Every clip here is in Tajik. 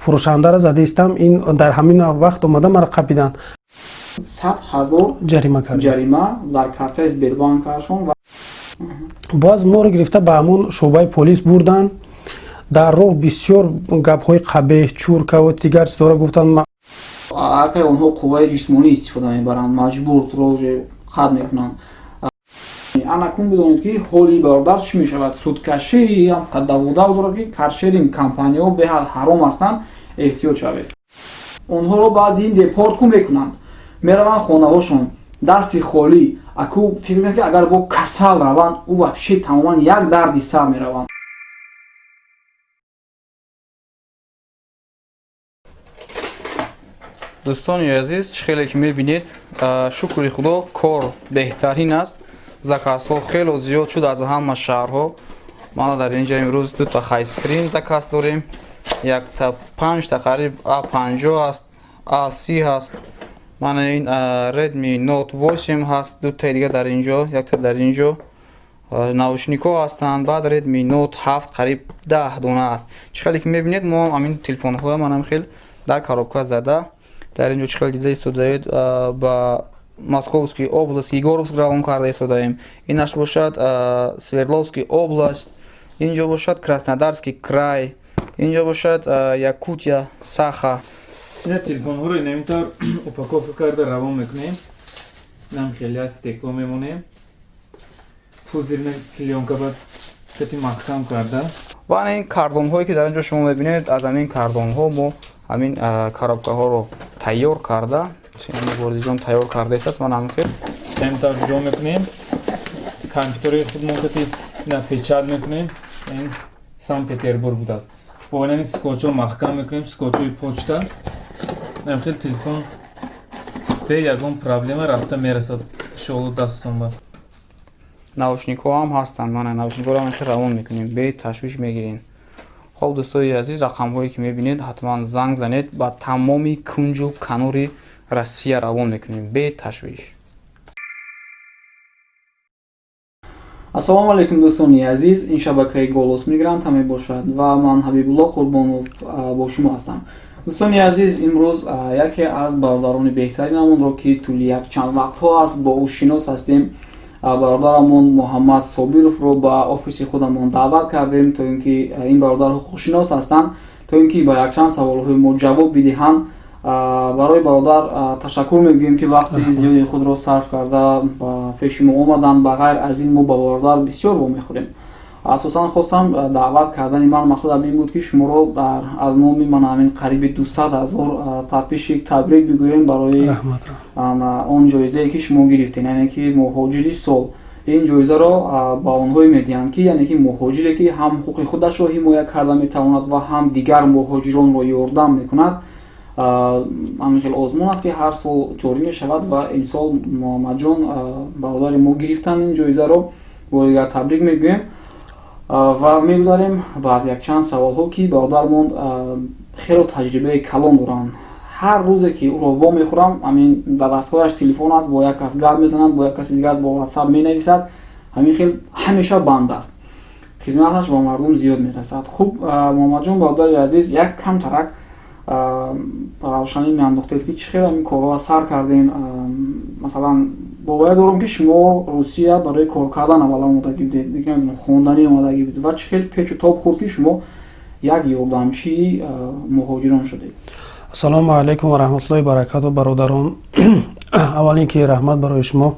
фурӯшандаро зада истам, ин дар ҳамин вақт омада маро қапидан. 100,000 ҷарима дар картаи Сбербанкашон. боз моро гирифта ба ҳамон шӯъбаи полис бурдан. дар роҳ бисёр гапҳои қабеҳ, чуркаву дигар чизора гуфтанд. Акай онҳо қувваи ҷисмонӣ истифода мебаранд, маҷбур туроҷе қад мекунанд. Анакун бидонед ки ҳоли бародар чӣ мешавад? Судкашӣ ҳам қаддавода дорад ки каршеринг компанияҳо беҳад ҳаром ҳастанд, эҳтиёт шавед. Онҳоро баъд ин депорт кун мекунанд, мераванд хонаҳошон дасти холӣ. Аку фикр мекунад ки агар бо касал раванд, ӯ вообще тамоман як дарди сар мераванд. дӯстони азиз, чӣ хеле ки мебинед, шукри худо кор беҳтарин аст. Заказҳо хеле зиёд шуд аз ҳама шаҳрҳо. Мана дар инҷа имрӯз дута хайскрим заказ дорем. Якта 5та қариб A50 аст, A30 ҳаст. Мана ин Redmi Note 8 ҳаст, дута дига дар инҷо, якта дар инҷо. Наушникҳо ҳастанд, баъд Redmi Note 7 қариб 10 дона аст. Чӣ хеле ки мебинед, мо амин телефонҳои манам хел дар коробка зада. Дар инҷо чӣ хеле дида истодаед, ба Московский област, Егоровск равон карда истодаем. Инаш бошад Свердловский област, инҷо бошад Краснодарский край, инҷо бошад Якутия, Саха. Ина телефонҳоро инамитар упаковка карда равон мекунем. Нам хеле аз стекло мемонем. Пузирна клёнка ба кати маҳкам карда. Ва ана ин кардонҳое ки дар инҷо шумо мебинед, аз амин кардонҳо мо амин коробкаҳоро тайёр карда, бордиҷон тайёр карда истаст. Ман ҳамин хел инамитар ҷо мекунем. Компютери худмон кати ина печат мекунем. Ин Санкт-Петербург будааст. Бо инами скотчо маҳкам мекунем, скотчои почта. Инам хел телефон бе ягон проблема рафта мерасад иншоалло дастон ба. наушникҳо ҳам ҳастанд. Мана наушникҳоро ҳамин хел равон мекунем, бе ташвиш мегирем. хоб дӯстони азиз, рақамҳое ки мебинед ҳатман занг занед, ба тамоми кунҷу канори Россия равон мекунем бе ташвиш. Ассалому алайкум дӯстони азиз, ин шабакаи Голос Мигранта мебошад ва ман Ҳабибулло Қурбонов бо шумо ҳастам. дӯстони азиз, имрӯз яке аз бародарони беҳтаринамонро ки тӯли якчанд вақтҳо аст бо ӯ шинос ҳастем, бародарамон Муҳаммад Собировро ба офиси худамон даъват кардем, то ин ки ин бародар ҳуқуқшинос ҳастанд, то ин ки ба якчанд саволҳои мо ҷавоб бидиҳанд. барои бародар ташаккур мегӯем ки вақти зиёди худро сарф карда ба пеши мо омаданд. Ба ғайр аз ин мо ба бародар бисёр вомехӯрем. асосан хостам даъват кардани ман мақсадам ин буд ки шуморо аз номи ман ҳамин қариби 200,000 подписчик табрик бигӯем барои он ҷоизае ки шумо гирифтед, яъне ки муҳоҷири сол. ин ҷоизаро ба онҳое медиҳанд ки яъне ки муҳоҷире ки ҳам ҳуқуқи худашро ҳимоя карда метавонад ва ҳам дигар муҳоҷиронро ёрдам мекунад. ҳамин хел озмун аст ки ҳар сол ҷорӣ мешавад ва имсол Муҳаммадҷон бародари мо гирифтанд ин ҷоизаро. бори дигар табрик мегӯем ва мегузарем ба аз якчанд саволҳо ки бародармон хело таҷрибаи калон доранд. ҳар рӯзе ки ӯро вомехӯрам, ҳамин дар дастҳояш телефон аст, бо як кас гап мезанад, бо як каси дигар бо WhatsApp менависад, ҳамин хел ҳамеша банд аст. хизматаш ба мардум зиёд мерасад. хуб Муҳаммадҷон бародари азиз, як камтарак равшанӣ меандохтед ки чӣ хеле ҳамин корҳоро сар кардем. Масалан боварӣ дорам ки шумо Русия барои кор кардан аввал омодагӣ будед, хонданӣ омодагӣ будед ва чӣ хел печу тоб хӯрд ки шумо як ёрдамчии муҳоҷирон шудед? ассалому алайкум ва раҳматуллоҳи баракату бародарон. аввал ин ки раҳмат барои шумо.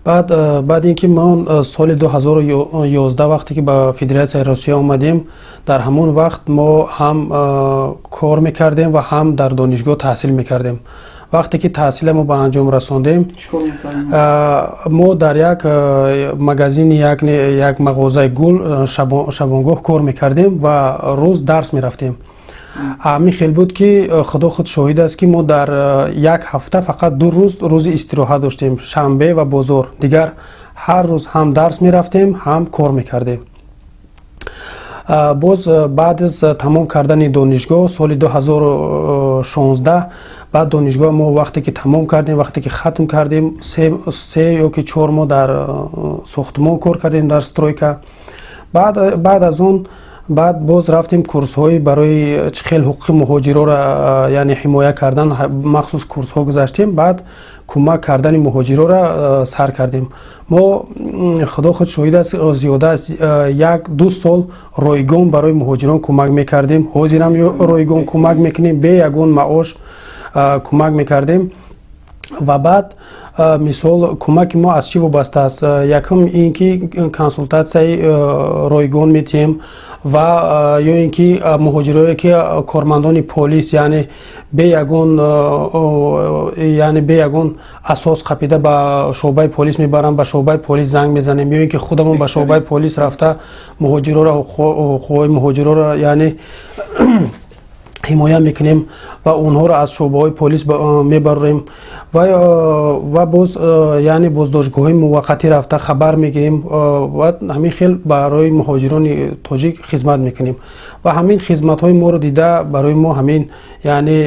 баъд ин ки ман соли 2011 вақте ки ба Федератсияи Русия омадем, дар ҳамон вақт мо ҳам кор мекардем ва ҳам дар донишгоҳ таҳсил мекардем. вақте ки таҳсиламо ба анҷом расондем, мо дар як магазини як мағозаи гул шабонгоҳ кор мекардем ва рӯз дарс мерафтем. ҳамин хел буд ки худо худ шоҳид аст ки мо дар як ҳафта фақат 2 рӯз рӯзи истироҳат доштем, шанбе ва бозор. дигар ҳар рӯз ҳам дарс мерафтем, ҳам кор мекардем. боз баъд аз тамом кардани донишгоҳ соли 2016 баъд донишгоҳ мо вақте ки тамом кардем, вақте ки хатм кардем, 3 ё ки 4 моҳ дар сохтмон кор кардем, дар стройка. баъд аз он баъд боз рафтем курсҳои барои чӣ хел ҳуқуқи муҳоҷироро яъне ҳимоя кардан махсус курсҳо гузаштем. Баъд кӯмак кардани муҳоҷироро сар кардем. Мо худо худ шоҳид аст, зиёда аз 1-2 сол ройгон барои муҳоҷирон кӯмак мекардем. ҳозирам ройгон кӯмак мекунем, бе ягон маош кӯмак мекардем. ва баъд мисол кӯмаки мо аз чӣ вобаста аст? Якум ин ки консултатсияи ройгон метиҳем ва ё ин ки муҳоҷирое ки кормандони полис яъне бе ягон асос қапида ба шоъбаи полис мебаранд, ба шоъбаи полис занг мезанем, ё ин ки худамон ба шоъбаи полис рафта муҳоҷироро ҳуқуқҳои муҳоҷироро яъне ҳимоя мекунем ва онҳоро аз шоъбаҳои полис мебарорем ва боз яъне боздоштгоҳҳои муваққатӣ рафта хабар мегирем ва ҳамин хел барои муҳоҷирони тоҷик хизмат мекунем. Ва ҳамин хизматҳои моро дида барои мо ҳамин яъне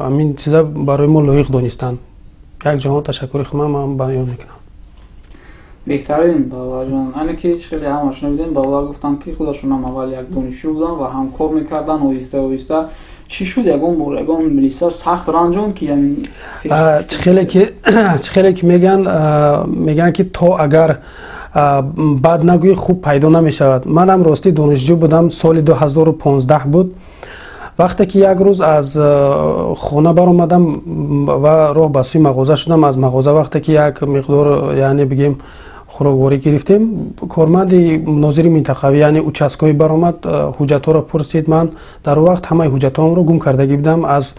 ҳамин чиза барои мо лоиқ донистанд. Якҷаҳон ташаккури худам ман баён мекунам. беҳтарин бавларҷон, ане ки хеле ҳама шунавидем, бавлар гуфтанд ки худашон ҳам аввал як донишҷӯ буданд ва ҳам кор мекардан оҳиста оҳиста. Чӣ шуд ягон бор ягон милиса сахт ранҷон ки чӣ хеле ки мегӯянд ки то агар бад нагӯӣ хуб пайдо намешавад. Манам рости донишҷӯ будам, соли 2015 буд. вақте ки як рӯз аз хона баромадам ва роҳ ба сӯи мағоза шудам, аз мағоза вақте ки як миқдор яъне бигем хӯрокворӣ гирифтем, корманди нозири минтақавӣ яъне участковӣ баромад, ҳуҷҷатҳоро пурсид. Ман дар он вақт ҳамаи ҳуҷҷатҳоамро гум кардагӣ будам, аз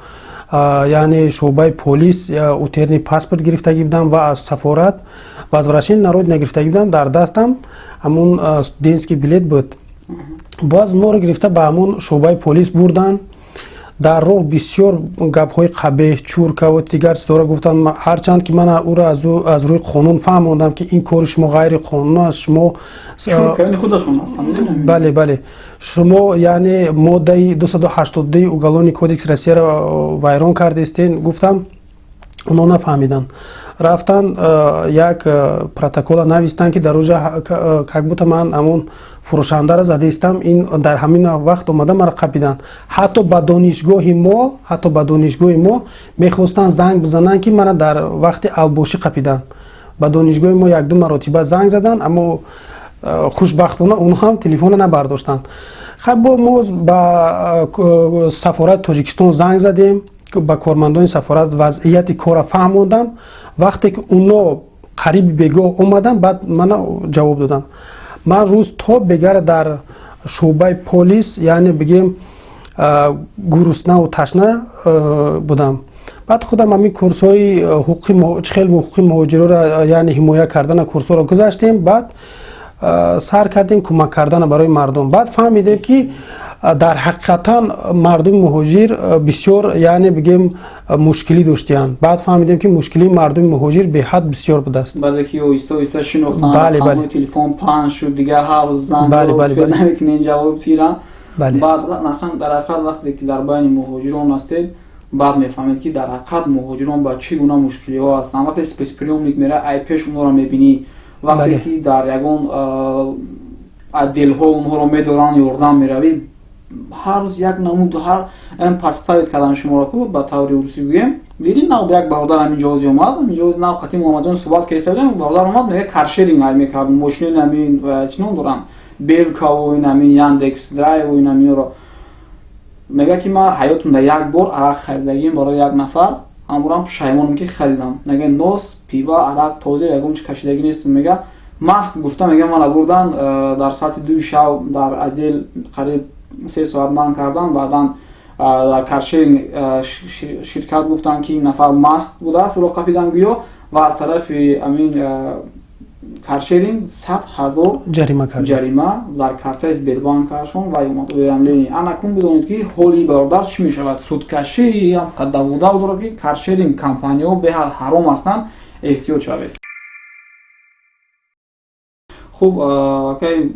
яъне шоъбаи полис утерни паспорт гирифтагӣ будам ва аз сафорат возвращение народ нагирифтагӣ будам. Дар дастам ҳамун студентский билет буд. боз моро гирифта ба ҳамон шоъбаи полис бурданд. дар роҳ бисёр гапҳои қабеҳ, чурка ва дигар чизҳоро гуфтанд. Ҳарчанд ки ман ӯро аз рӯи қонун фаҳмондам ки ин кори шумо ғайриқонунӣ аст. Шумо бале шумо яъне моддаи 282 уголовни кодекси Россияро вайрон кардестен. Гуфтам онҳо нафаҳмиданд. рафтан як протокола навистанд ки дар оҷа как бута ман ҳамон фурӯшандаро задистам. Ин дар ҳамин вақт омада маро қапиданд. ҳатто ба донишгоҳи мо мехостанд занг бизананд ки мана дар вақти албошӣ қапиданд. ба донишгоҳи мо як-ду маротиба занг заданд, аммо хушбахтона онҳо ҳам телефона набардоштанд. мо ба сафорати Тоҷикистон занг задем, ба кормандони сафорат вазъияти кора фаҳмондам. вақте ки онҳо қариби бегоҳ омаданд, баъд мана ҷавоб доданд. ман рӯз то бегара дар шоъбаи полис яъне бигем гуруснаву ташна будам. баъд худам ҳамин курсҳои чӣ хел ҳуқуқи муҳоҷироро яъне ҳимоя кардана курсҳоро гузаштем. баъд сар кардем кӯмак кардана барои мардум. баъд фаҳмидем ки дар ҳақиқатан мардуми муҳоҷир бисёр яъне бигем мушкилӣ доштиянд. баъд фаҳмидем ки мушкилии мардуми муҳоҷир беҳад бисёр будааст. баъде ки оҳиста оҳиста шинохтанд, рақамҳои телефон панҷ шуд, дигар ҳар рӯз занг намекунен ҷавоб тиран. баъд аслан дар ҳақиқат вақте ки дар байни муҳоҷирон ҳастед, баъд мефаҳмед ки дар ҳақиқат муҳоҷирон ба чӣ гуна мушкилиҳо ҳастанд. вақте спецприёмник мера айпеш онҳоро мебинӣ, вақте ки дар ягон отделҳо онҳоро медоранд ёрдам меравӣ, ҳар рӯз як намуд ҳар паставид кардани шуморо ку ба таври урусӣ гӯем. дидин нав як бародар ҳамин ҷози омад, ҳамин ҷози нав қатӣ муҳаммадҷон суҳбат кардем. бародар омад мега каршеринг мекардем, мошини намин чинон доранд, белкаву намин яндекс драйву наминро. мега ки ман ҳаётимда як бор арақ харидагим барои як нафар, ҳамурам пушаймонам ки харидам. мега нос, пива, арақ тоза ягон чи кашидагӣ нестум. мега маст гуфта, мега мана бурдан дар соати 2 шаб дар отдел қариб 3 соат ман кардам. баъдан дар каршеринг ширкат гуфтанд ки ин нафар маст будааст, ӯро қапидан гӯё ва аз тарафи амин каршеринг 100,000 ҷарима дар картаи Сбербанкашон ва уведомление. анакун бидонед ки ҳоли бародар чӣ мешавад. судкашӣ давода дорад ки каршеринг компанияҳо беҳад ҳаром ҳастанд, эҳтиёт шавед. хуб акай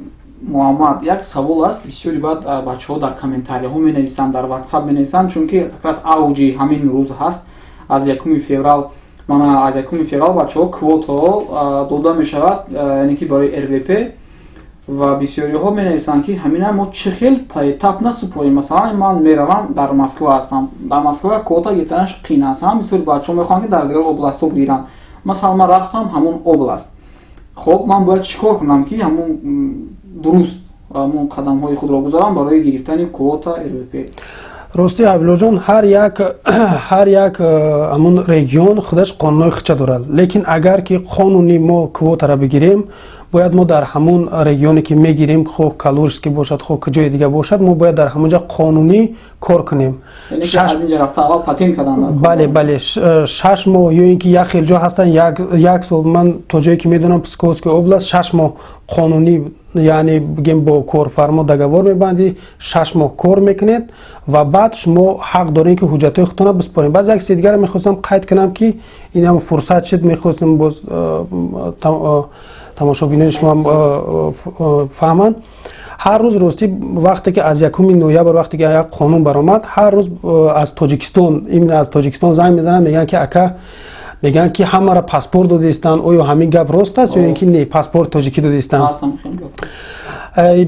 Муҳаммад, як савол аст. бисёри баъд бачаҳо дар комментарияҳо менависанд, дар WhatsApp менависанд, чунки якраз авҷи ҳамин рӯз ҳаст. аз 1 феврал бачаҳо квотаҳо дода мешавад, яъне ки барои РВП ва бисёриҳо менависанд ки ҳамина мо чӣ хел пайтаб насупорем. Масалан ман меравам дар Москва ҳастам, дар Москва квота гирифтанаш қин аст. Ҳам бисёри бачаҳо мехоҳанд ки дар дигар областҳо бигиранд. Масалан ман рафтам ҳамун област, хоб ман бояд чӣ кор кунам ки ҳамун дуруст ҳамун қадамҳои худро гузарам барои гирифтани квота РВП. рости абилоҷон ҳар як амун регион худаш қонунои худша дорад, лекин агар ки қонуни мо квотаро бигирем, бояд мо дар ҳамун регионе ки мегирем, хоҳ Калужский бошад, хоҳ куҷои дига бошад, мо бояд дар ҳамунҷа қонунӣ кор кунем. Бале 6 моҳ ё ин ки як хел ҷо ҳастанд як сол. Ман то ҷое ки медонам Псковский област 6 моҳ қонунӣ, яъне бигем бо корфармо договор мебандӣ, 6 моҳ кор мекунед ва баъд шумо ҳақ доред ки ҳуҷҷатҳои худтонро биспоред. Баъд як чизи дигара мехостам қайд кунам ки ин ҳам фурсат шуд, мехостам боз тамошобинони шумо фаҳманд. ҳар рӯз рости вақте ки аз 1 ноябр вақте ки як қонун баромад, ҳар рӯз аз Тоҷикистон, именно аз Тоҷикистон занг мезананд, мегӯянд ки ака, мегӯянд ки ҳамаро паспорт додистанд. Оё ҳамин гап рост аст ё ин ки не паспорт тоҷикӣ додистанд?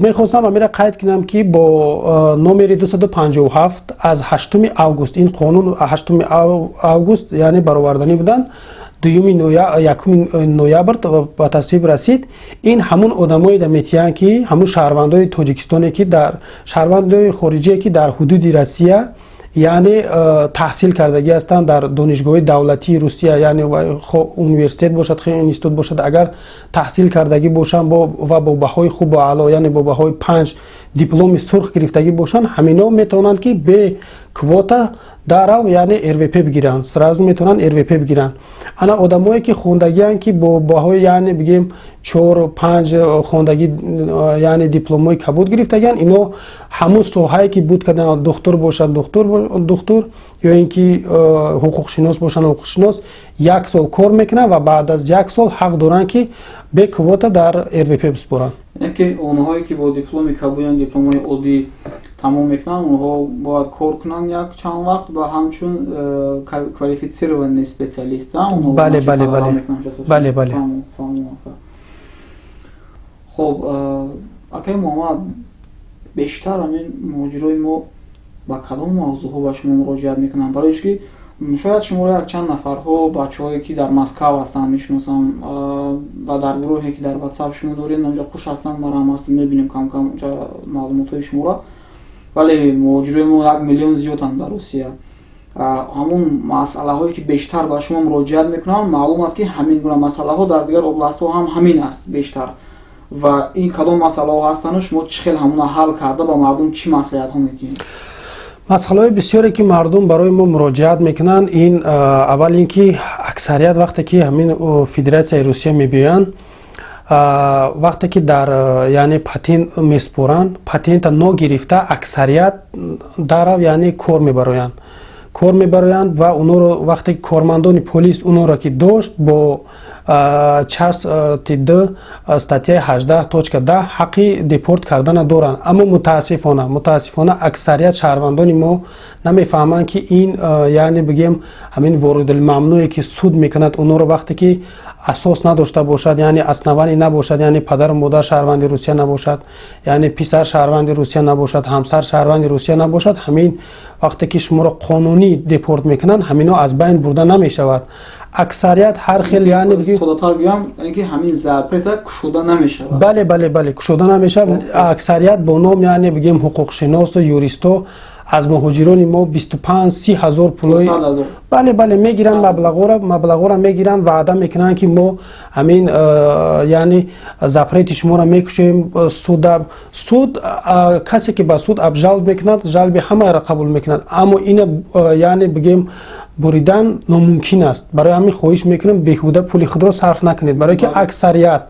Мехостам амира қайд кунам ки бо номери 257 аз 8 август, ин қонун 8 август яъне бароварданӣ буданд, 1 ноябр ба тасвиб расид. Ин ҳамун одамое да метиҳанд ки ҳамун шаҳрвандои Тоҷикистоне ки дар шаҳрвандои хориҷие ки дар ҳудуди Россия яъне таҳсил кардагӣ ҳастанд дар донишгоҳи давлатии Русия, яъне университет бошад, хе институт бошад, агар таҳсил кардагӣ бошанд ва бо баҳои хуб ва аъло, яъне бо баҳои 5 дипломи сурх гирифтагӣ бошанд, ҳамино метавонанд ки бе квота дарав яъне РВП бигиранд, сразу метавонанд РВП бигиранд. Ана одамое ки хондагианд ки бо баҳои яъне бигем 4-5 хондагӣ яъне дипломои кабуд гирифтагианд, ино ҳамун соҳае ки буд карданд, духтур бошад духтур ё ин ки ҳуқуқшинос бошад ҳуқуқшинос, 1 сол кор мекунанд ва баъд аз 1 сол ҳақ доранд ки бе квота дар РВП биспоранд. Яке онҳое ки бо дипломи кабудян, дипломои оддӣ тамом мекунанд, онҳо бояд кор кунанд як чанд вақт ба ҳамчун квалифицирований специалист. Бале. Хоб, акай Муҳаммад, бештар ҳамин муҳоҷирои мо ба кадом мавзӯъҳо ба шумо муроҷиат мекунанд? Барои ки шояд шуморо як чанд нафарҳо бачаҳое ки дар Москав ҳастанд мешиносам ва дар гурӯҳе ки дар WhatsApp шумо доред онҷа хуш ҳастанд, мара ҳам ҳастам мебинем кам онҷа маълумотҳои шуморо. Вале муҳоҷирои мо 1 миллион зиёданд дар Русия. ҳамун масъалаҳое ки бештар ба шумо муроҷиат мекунанд, маълум аст ки ҳамин гуна масъалаҳо дар дигар областҳо ҳам ҳамин аст бештар. Ва ин кадом масъалаҳо ҳастану шумо чӣ хел ҳамуна ҳал карда ба мардум чӣ маслиҳатҳо метиҳед? масъалаҳои бисёре ки мардум барои мо муроҷиат мекунанд, ин аввал ин ки аксарият вақте ки ҳамин Федератсияи Русия мебиёянд, вақте ки дар яъне патент меспоранд, патента ногирифта аксарият дарав яъне кор мебароянд ва онро вақте ки кормандони полис онро ки дошт бо части 2 статьяи 18.10 ҳаққи депорт кардана доранд. Аммо мутаассифона аксарият шаҳрвандони мо намефаҳманд ки ин яъне бигем ҳамин воридулмамнӯе ки суд мекунад, онро вақте ки асос надошта бошад, яъне основание набошад, яъне падару модар шаҳрванди Русия набошад, яъне писар шаҳрванди Русия набошад, ҳамсар шаҳрванди Русия набошад, ҳамин вақте ки шуморо қонунӣ депорт мекунанд, ҳамино аз байн бурда намешавад. Аксарият ҳар хел яъне содатар гӯям, яъне ки ҳамин запрета кушода намешавад. Бале, кушода намешавад. Аксарият бо ном яъне бигем ҳуқуқшиносу юристо аз муҳоҷирони мо 25-30 ҳазор пулои бале мегиранд, маблағора мегиранд, ваъда мекунанд ки мо ҳамин яъне запрети шуморо мекушем. Суд касе ки ба суд абжалб мекунад, жалби ҳамаро қабул мекунад, аммо ина яъне бигем буридан номумкин аст. Барои ҳамин хоҳиш мекунем беҳуда пули худро сарф накунед, барое ки аксарият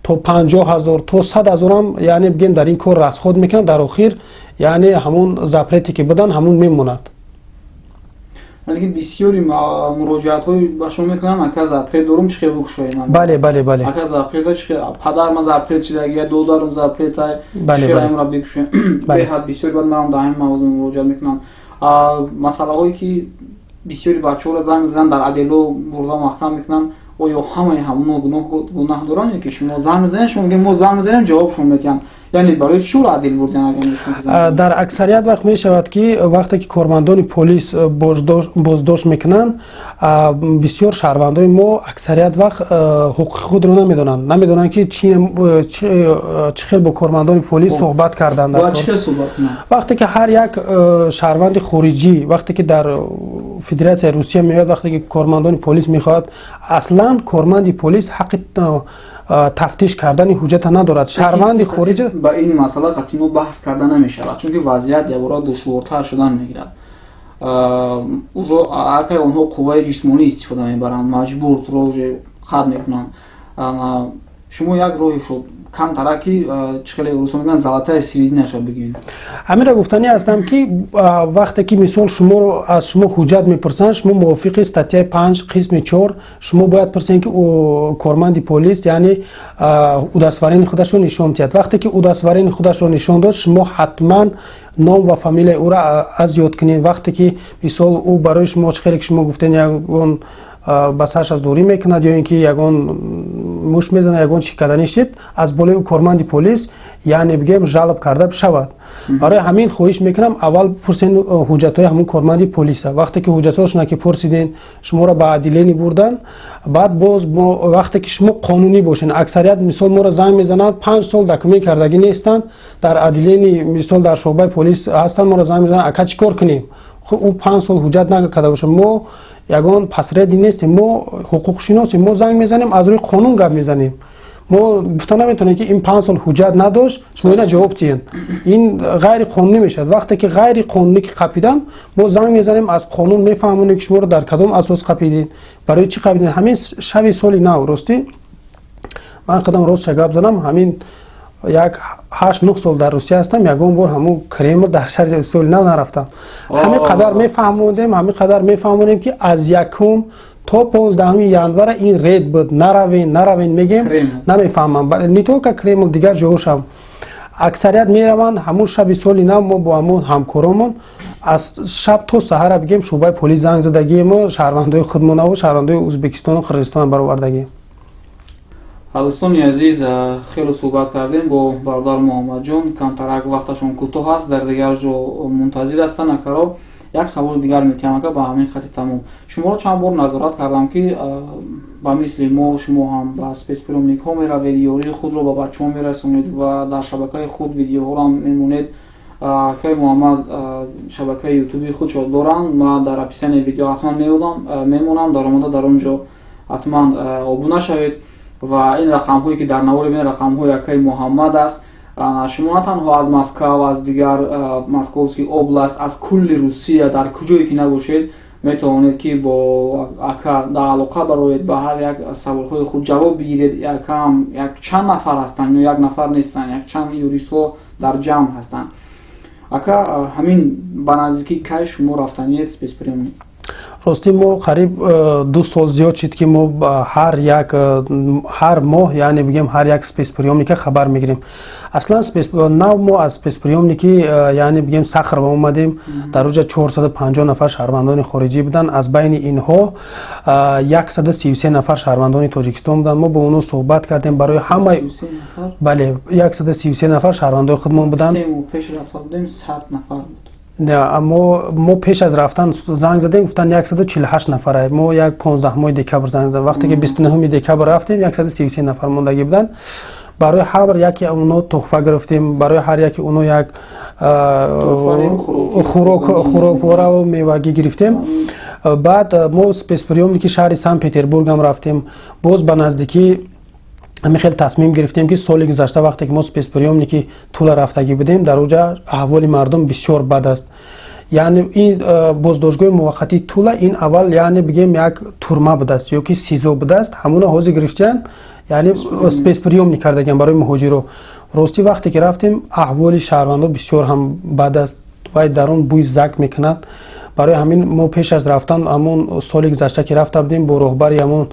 то 50 ҳазор то 100 ҳазор ам яъне бигем дар ин кор расход мекунад, дар охир яъне ҳамун запрете ки будан ҳамун мемонад. Яъне бисёри муроҷиатҳои ба шумо мекунанд, ака запрет дорум чӣ хел бикушоем? Бале. Ака запрета чӣ хел падар ма запрет шидагия додарум запрета чӣ хел амра бикушоем? Беҳад бисёри бад марам дар ҳамин мавзӯъ муроҷиат мекунанд. Масъалаҳое ки бисёри бачаҳоро занг мезананд дар адело бурда маҳкам мекунанд, оё ҳамаи ҳамуно гуноҳ доранд ки шумо занг мезанед, шумо мегӯед мо занг мезанем ҷавобшон метиҳанд, яъне барои чӣ адил бурден агар мешон? дар аксарият вақт мешавад ки вақте ки кормандони полис боздошт мекунанд, бисёр шаҳрвандои мо аксарият вақт ҳуқуқи худро намедонанд ки чӣ хел бо кормандони полис суҳбат карданд. вақте ки ҳар як шаҳрванди хориҷӣ вақте ки дар Федератсияи Русия меояд, вақте ки кормандони полис мехоҳад, аслан корманди полис ҳаққи тафтиш кардани ҳуҷҷата надорад. Шаҳрванди хориҷӣ ба ин масъала қатъино баҳс карда намешавад, чунки вазъият ябора душвортар шудан мегирад. Агар онҳо қувваи ҷисмонӣ истифода мебаранд, маҷбурро қатъ мекунанд, шумо як роҳи шуд камтараки чихеле рӯзҳо мегӯянд золотая серединаша бигиред. ҳаминро гуфтанӣ ҳастам ки вақте ки мисол шуморо аз шумо ҳуҷҷат мепурсанд, шумо мувофиқи статьяи 5 қисми 4 шумо бояд пурсед ки корманди полис яъне удастоварини худашро нишон диҳад. вақте ки удастоварини худашро нишон дод, шумо ҳатман ном ва фамилияи ӯро аз ёд кунед. вақте ки мисол ӯ барои шумо чихеле ки шумо гуфтед ягон ба сарша зӯрӣ мекунад ё ин ки ягон мушт мезанад, ягон чӣ карда нишед, аз болои корманди полис яъне бигем жалб карда бишавад. барои ҳамин хоҳиш мекунам аввал пурсен ҳуҷҷатҳои ҳамон корманди полиса. вақте ки ҳуҷҷатҳошона ки пурсиден, шуморо ба адиленӣ бурдан, баъд боз вақте ки шумо қонунӣ бошед, аксарият мисол моро занг мезананд, 5 сол документ кардагӣ нестанд, дар адиленӣ мисол дар шуъбаи полис ҳастанд, моро занг мезананд, ака чӣ кор кунем? ӯ 5 сол ҳуҷҷат накарда бошад, мо ягон пасреди нестем, мо ҳуқуқшиносем, мо занг мезанем, аз рӯи қонун гап мезанем. мо гуфта наметавонем ки ин 5 сол ҳуҷҷат надошт, шумо ина ҷавоб диҳед. ин ғайриқонунӣ мешавад. вақте ки ғайриқонунӣ ки қапидан, мо занг мезанем, аз қонун мефаҳмонем ки шуморо дар кадом асос қапидед, барои чӣ қапидед. ҳамин шаби соли нав ростӣ ман қадам ростша гап занам, ҳамин як 8-9 сол дар Русия ҳастам, ягон бор ҳамун Кремл дар шаҳри соли нав нарафтам. ҳамин қадар мефаҳмонем ки аз 1 то 15 январа ин ред буд, наравен мегем, намефаҳмам. Не только Кремл, дигар ҷоҳошам аксарият мераванд. ҳамун шаби соли нав мо бо ҳамун ҳамкоромон аз шаб то саҳара бигем шуъбаи полис занг задагием, шаҳрвандои худмонаву шаҳрвандои Ӯзбекистону Қирғизистон баровардагием. дӯстони азиз, хеле суҳбат кардем бо бародар Муҳаммадҷон. Камтарак вақташон кӯтоҳ аст, дар дигар ҷо мунтазир ҳастанд. Акаро як саволи дигар метиҳам, ака ба ҳамин хати тамом. Шуморо чанд бор назорат кардам ки ба мисли мо шумо ҳам ба спецприёмникҳо меравед, ёрии худро ба бачаҳо мерасонед ва дар шабакаи худ видеоҳоро мемонед. Акаи Муҳаммад шабакаи ютуби худшо доранд, ман дар описанияи видео ҳатман мемонам, дар омада дар он ҷо ҳатман обуна шавед. ва ин рақамҳое ки дар навори мен рақамҳои акаи Муҳаммад аст. Шумо на танҳо аз Москав, аз дигар Московский област, аз кулли Русия, дар куҷое ки набошед, метавонед ки бо ака дар алоқа бароед, ба ҳар як саволҳои худ ҷавоб бигиред. Як чанд нафар ҳастанд, ё як нафар нестанд, як чанд юристҳо дар ҷамъ ҳастанд. Ака ҳамин ба наздикӣ кай шумо рафтаниед спецприёмник? ростӣ мо қариб 2 сол зиёд шид ки мо ҳар моҳ яъне бигем ҳар як спецприёмника хабар мегирем. аслан нав мо аз спецприёмники яъне бигем сахр ва омадем. дар оҷа 450 нафар шаҳрвандони хориҷӣ буданд. аз байни инҳо 133 нафар шаҳрвандони Тоҷикистон буданд. мо бо онҳо суҳбат кардем барои ҳамаи 133 нафар шаҳрвандои худмон буданд. мо пеш аз рафтан занг задем, гуфтанд 148 нафар. мо як 15 декабр занг задем. вақте ки 29 декабр рафтем 133 нафар мондагӣ буданд. барои ҳар яке онҳо туҳфа гирифтем, барои ҳар яке онҳо як хӯроквораву мевагӣ гирифтем. баъд мо спецприёмники шаҳри Санкт Петербургам рафтем. боз ба наздикӣ ҳамин хел тасмим гирифтем ки соли гузашта вақте ки мо спецприёмники Тула рафтагӣ будем, дар оҷа аҳволи мардум бисёр бад аст. яъне ин боздоштгоҳи муваққатии Тула ин аввал яъне бигем як турма будааст ё ки сизо будааст. ҳамуна ҳозир гирифтиянд, яъне спецприёмник кардагиям барои муҳоҷиро. ростӣ вақте ки рафтем аҳволи шаҳрвандо бисёр ҳам бад аст. вай дар он бӯи зак мекунад. барои ҳамин мо пеш аз рафтан ҳамон соли гузашта ки рафта будем, бо роҳбари ҳамон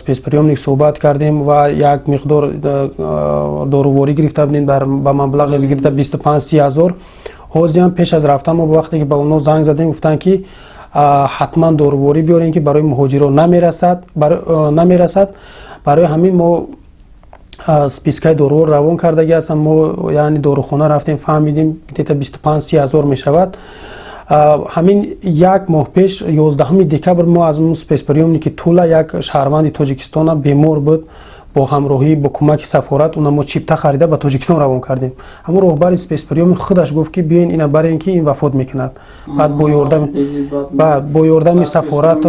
спецприёмник суҳбат кардем ва як миқдор доруворӣ гирифта будем ба маблағи гирифта 25-30 ҳазор. ҳозирам пеш аз рафтан мо вақте ки ба онҳо занг задем, гуфтанд ки حتما داروواری بیارین که برای مهاجران نمیرسد. برای همین ما سپیسکای دارو روان کردگی هستم. ما یعنی داروخانه رفتیم فهمیدیم دیتا 25-30 هزار می شود. همین یک ماه پیش 11 دکبر ما از اون سپیسپریومی که طول یک شهروند تاجیکستان بیمار بود با همراهی با کمک سفارت اون ما چیپتا خریده به تاجیکستان روان کردیم. همون راهبر سپیسپریوم خودش گفت که بیاین اینا برای اینکه این وفات میکند. بعد با یاردم سفارت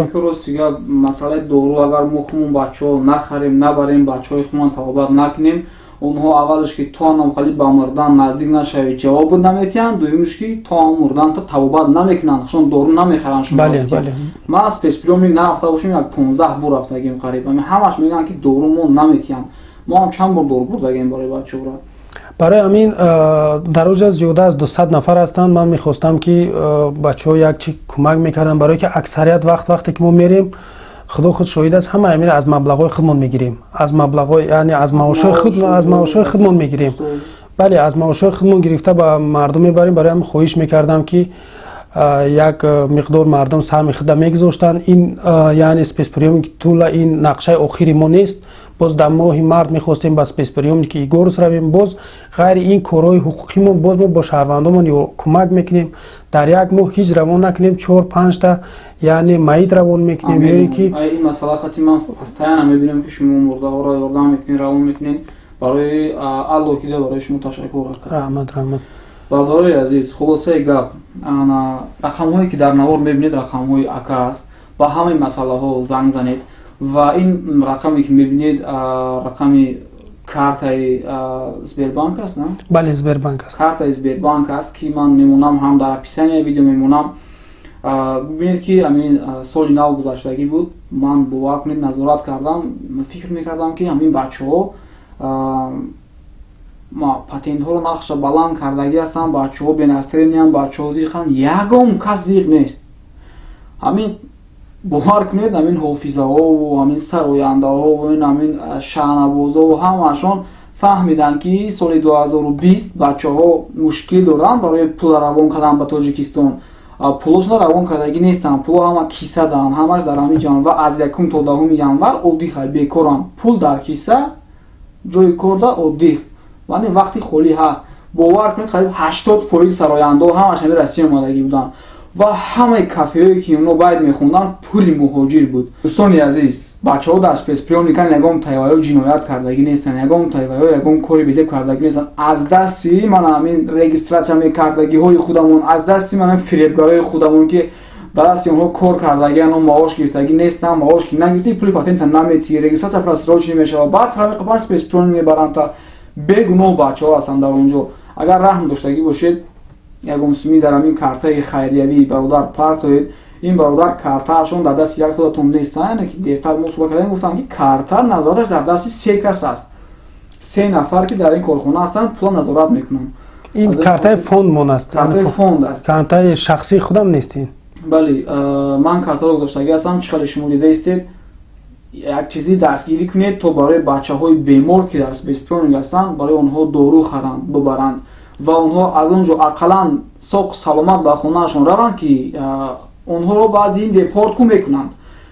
مسئله دارو اگر مخمون بچه‌ها نخریم نبریم بچه‌های خودمون توبه نکنیم اونها اولش که تا هم خالی به مردن نزدیک نشوید جواب نمیتین دویمش که تا هم مردن تا توبه نمیکنن شون دارو نمیخرن شما. بله. ما سپیسپریوم نرفته باشیم یک 15 بار رفتگیم قریب همش میگن که دارومون نمیتین. ما هم چند بار دارو بردگیم برای بچه‌ها. برای همین در روز زیاده از 200 نفر هستند. من میخواستم که بچه‌ها یک چی کمک میکردن برای که اکثریت وقتی که ما میریم خدا خود شاهد است همه امیر از مبلغ‌های خودمون میگیریم. از مبلغ‌های یعنی از معاشهای خودمون میگیریم. بله از معاشهای خودمون گرفته به مردم میبریم. برای همین خواهش میکردم که یک مقدار مردم سهم خود میگذاشتن. این یعنی سپیسپریوم که طول این نقشه آخری ما نیست. باز در ماه مرد میخواستیم با سپیسپریوم که گورس رویم. باز غیر این کارهای حقوقیمون باز ما با شهروندامون یا کمک میکنیم. در یک ماه هیچ روان نکنیم 4-5 تا یعنی مایید روان میکنیم. یا اینکه این مسئله خاطی من پستایان میبینم که شما مرده ها را یاردم میکنین روان میکنین. برای الله که برای شما تشکر کنم. رحمت. برادرای عزیز خلاصه گپ رقم‌هایی که در نوار میبینید رقم‌های اکا است. با همه مسئله ها زنگ زنید و این رقمی که میبینید رقمی کارتای سبیربانک است نه؟ بله سبیربانک است. کارتای سبیربانک است که من میمونم هم در اپیسانی ویدیو میمونم. ببینید که همین سال نو گذشتگی بود من با وقت نظارت کردم فکر میکردم که همین بچه‌ها ما پاتنت ها رو نقش بلند کردگی هستن بچه‌ها بنسترینی هم بچه‌ها زیخن یکم کس زیغ نیست. همین باور کنید همین حافظه ها و همین سراینده ها و همین شهنوازا و همشون فهمیدن که سال 2020 بچه‌ها مشکل دارن برای پول روان کردن به تاجیکستان. پولشون روان کردگی نیستن. پول همه کیسه دارن همش در همین جان و از یکم تا دهم ینور عادی خیلی بیکارن. پول در کیسه جای کار دا عادی ولی وقتی خالی هست باور کنید قریب 80% سراینده همش همین رسمی آمادگی بودن و همه کافه‌هایی که اونا باید میخوندن پوری مهاجر بود. دوستان عزیز بچه‌ها در سپیسپریوم میگن نگام تایوایو جنایت کردگی نیستن نگام تایوایو نگام کاری بیزه کردگی نیستن. از دستی من همین رجیستراسیون میکردگی های خودمون از دستی من فریبگرای خودمون که در دستی اونها کار کردگی اونها معاش گرفتگی نیستن معاش که نگرفتی پول پاتنت نمیتی رجیستراسیون پرسراج نمیشه و بعد طرف پاس سپیسپریوم میبرن تا بگنو بچه‌ها هستن در اونجا. اگر رحم داشتگی باشید یگم سمی در همین کارتای خیریوی برادر پارتوید این برادر کارتاشون در دست یک خودتون نیستن که دیرتر ما صحبت کردیم گفتن که کارت نظارتش در دست 3 کس است 3 نفر که در این کارخانه هستن پول نظارت میکنن. این کارتای فوند مون است. کارتای فوند است. کارتای شخصی خودم نیستین. بله من کارت رو گذاشتگی هستم چقدر شما دیده استید یک چیزی دستگیری کنید تو برای بچه‌های بیمار که در سپیسپریوم هستن برای اونها دارو خرند ببرند و اونها از اونجا اقلا سوق سلامت به خونه‌شون روند که اونها رو بعد این دیپورت میکنند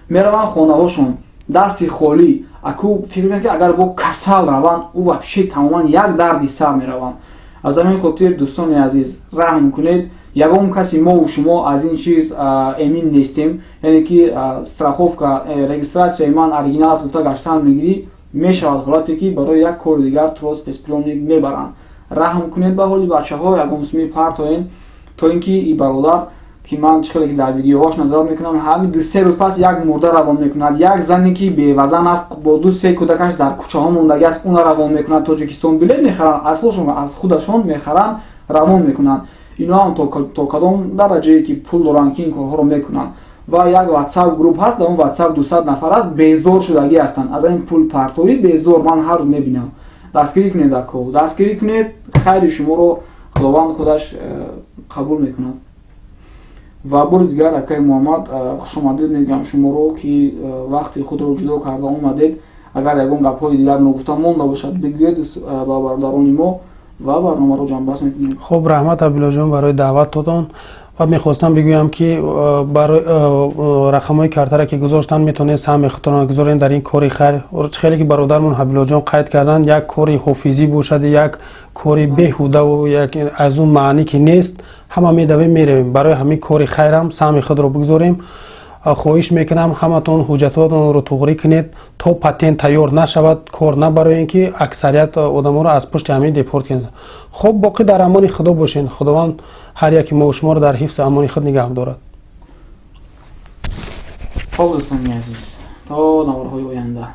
میروند خونه هاشون دستی خالی اکو فکر میکنند که اگر با کسل روند او وحشی تماما یک دردی سر میروند. از همین خاطر دوستان عزیز رحم کنید یگم کسی ما و شما از این چیز امین نیستیم یعنی که استراخوفکا رجیستراسیون من اوریجینال گفته گشتن میگیری میشود حالتی که برای یک کار دیگر تو سپیسپریوم میبرن. رحم کنید به حالی بچه‌ها یگم سمی پارتوین تا اینکه این برادر که من چقدر که در ویدیوهاش نظر میکنم همین 2-3 روز پس یک مرده روان میکند یک زنی که بی وزن است با 2-3 کودکش در کوچه ها موندگی است اون روان میکند تاجیکستان بلیط میخرن از خودشون میخرن روان میکنن. اینا هم تا کدام درجه که پول دارن که این کارها رو میکنن و یک واتساپ گروپ هست در اون واتساپ 200 نفر است بیزار شدگی هستن از این پول پرتویی بیزار من هر روز میبینم. دستگیری کنید اکو دستگیری کنید خیر شما رو خداوند خودش قبول میکنه. و بار دیگر اکای محمد خوش آمدید میگم شما رو که وقتی خود رو جدا کرده اومدید. اگر یکم گپ‌های دیگر نگفته مونده باشد بگویید با برادران ما و برنامه رو جنبش میکنیم. خب رحمت عبدالله جان برای دعوت دادن و میخواستم بگویم که برای رقمای کارتر که گذاشتن میتونید هم خودتون گذارین در این کاری خیر. خیلی که برادرمون حبیب جان قید کردن یک کاری حافظی باشد، یک کاری بیهوده و یک از اون معنی که نیست، همه میدویم میرویم. برای همین کاری خیر هم سهم خود رو بگذاریم. خواهش میکنم همتون حجتاتون رو توغری کنید تا پاتنت تیار نشود کار، نه برای اینکه اکثریت آدما رو از پشت همین دیپورت کنید. خب باقی در امان خدا باشین. خداوند هر یکی ما و شما رو در حفظ امان خود نگه دارد. خب دوستان عزیز تا نوارهای آینده.